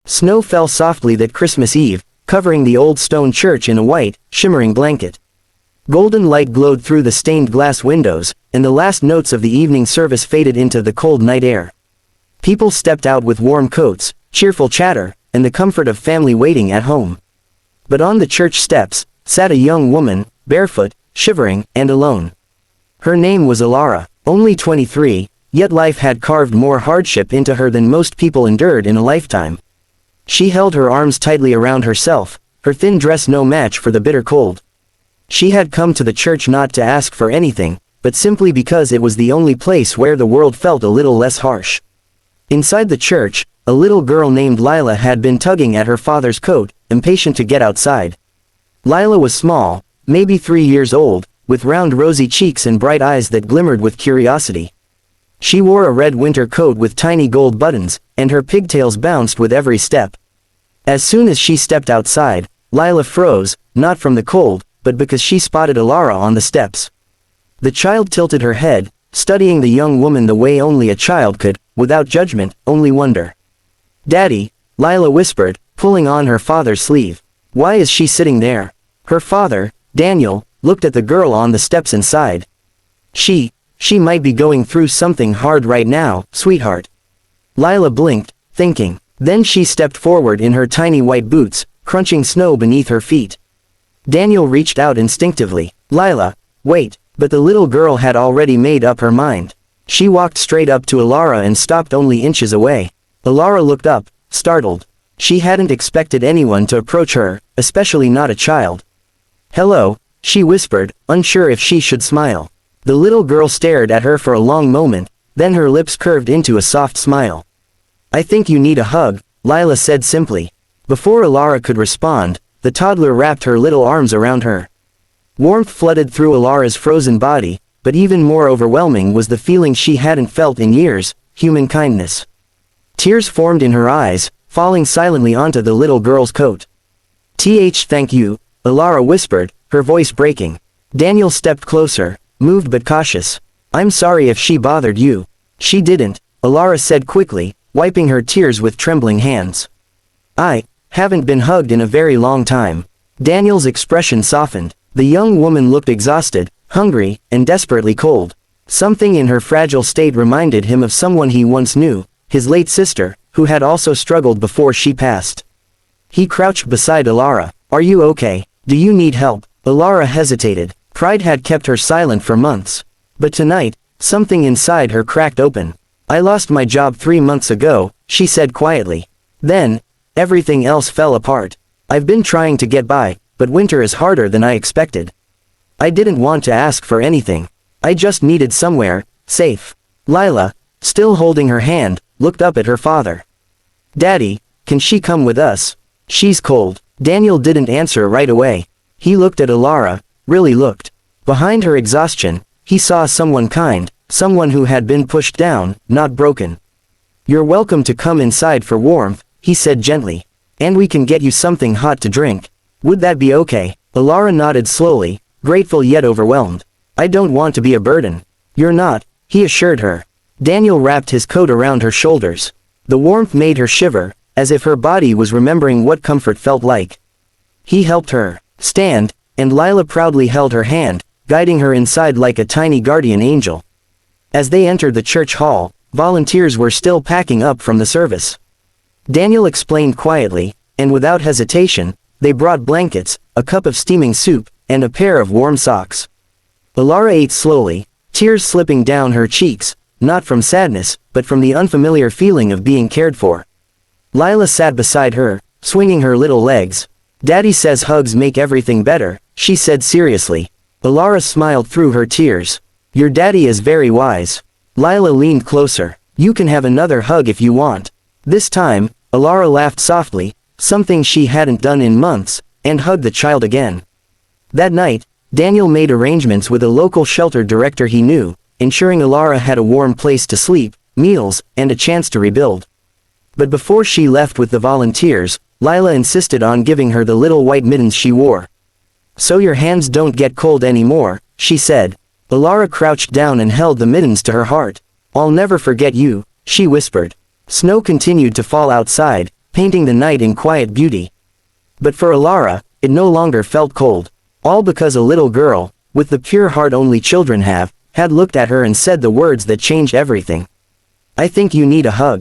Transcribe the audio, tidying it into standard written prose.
Snow fell softly that Christmas Eve, covering the old stone church in a white, shimmering blanket. Golden light glowed through the stained glass windows, and the last notes of the evening service faded into the cold night air. People stepped out with warm coats, cheerful chatter, and the comfort of family waiting at home. But on the church steps, sat a young woman, barefoot, shivering, and alone. Her name was Alara, only 23, yet life had carved more hardship into her than most people endured in a lifetime. She held her arms tightly around herself, her thin dress no match for the bitter cold. She had come to the church not to ask for anything, but simply because it was the only place where the world felt a little less harsh. Inside the church, a little girl named Lila had been tugging at her father's coat, impatient to get outside. Lila was small, maybe 3 years old, with round rosy cheeks and bright eyes that glimmered with curiosity. She wore a red winter coat with tiny gold buttons, and her pigtails bounced with every step. As soon as she stepped outside, Lila froze, not from the cold, but because she spotted Alara on the steps. The child tilted her head, studying the young woman the way only a child could, without judgment, only wonder. "Daddy," Lila whispered, pulling on her father's sleeve. "Why is she sitting there?" Her father, Daniel, looked at the girl on the steps and sighed. She might be going through something hard right now, sweetheart." Lila blinked, thinking. Then she stepped forward in her tiny white boots, crunching snow beneath her feet. Daniel reached out instinctively. "Lila, wait," but the little girl had already made up her mind. She walked straight up to Alara and stopped only inches away. Alara looked up, startled. She hadn't expected anyone to approach her, especially not a child. "Hello," she whispered, unsure if she should smile. The little girl stared at her for a long moment, then her lips curved into a soft smile. "I think you need a hug," Lila said simply. Before Alara could respond, the toddler wrapped her little arms around her. Warmth flooded through Alara's frozen body, but even more overwhelming was the feeling she hadn't felt in years, human kindness. Tears formed in her eyes, falling silently onto the little girl's coat. Thank you," Alara whispered, her voice breaking. Daniel stepped closer, moved but cautious. "I'm sorry if she bothered you." "She didn't," Alara said quickly, wiping her tears with trembling hands. "I haven't been hugged in a very long time." Daniel's expression softened. The young woman looked exhausted, hungry, and desperately cold. Something in her fragile state reminded him of someone he once knew, his late sister, who had also struggled before she passed. He crouched beside Alara. "Are you okay? Do you need help?" Alara hesitated. Pride had kept her silent for months. But tonight, something inside her cracked open. "I lost my job 3 months ago," she said quietly. "Then, everything else fell apart. I've been trying to get by, but winter is harder than I expected. I didn't want to ask for anything. I just needed somewhere safe." Lila, still holding her hand, looked up at her father. "Daddy, can she come with us? She's cold." Daniel didn't answer right away. He looked at Alara, really looked. Behind her exhaustion, he saw someone kind, someone who had been pushed down, not broken. "You're welcome to come inside for warmth," he said gently. "And we can get you something hot to drink. Would that be okay?" Alara nodded slowly, grateful yet overwhelmed. "I don't want to be a burden." "You're not," he assured her. Daniel wrapped his coat around her shoulders. The warmth made her shiver, as if her body was remembering what comfort felt like. He helped her stand, and Lila proudly held her hand, guiding her inside like a tiny guardian angel. As they entered the church hall, volunteers were still packing up from the service. Daniel explained quietly, and without hesitation, they brought blankets, a cup of steaming soup, and a pair of warm socks. Alara ate slowly, tears slipping down her cheeks, not from sadness, but from the unfamiliar feeling of being cared for. Lila sat beside her, swinging her little legs. "Daddy says hugs make everything better," she said seriously. Alara smiled through her tears. "Your daddy is very wise." Lila leaned closer. "You can have another hug if you want." This time, Alara laughed softly, something she hadn't done in months, and hugged the child again. That night, Daniel made arrangements with a local shelter director he knew, ensuring Alara had a warm place to sleep, meals, and a chance to rebuild. But before she left with the volunteers, Lila insisted on giving her the little white mittens she wore. "So your hands don't get cold anymore," she said. Alara crouched down and held the mittens to her heart. "I'll never forget you," she whispered. Snow continued to fall outside, painting the night in quiet beauty. But for Alara, it no longer felt cold. All because a little girl, with the pure heart only children have, had looked at her and said the words that change everything. "I think you need a hug."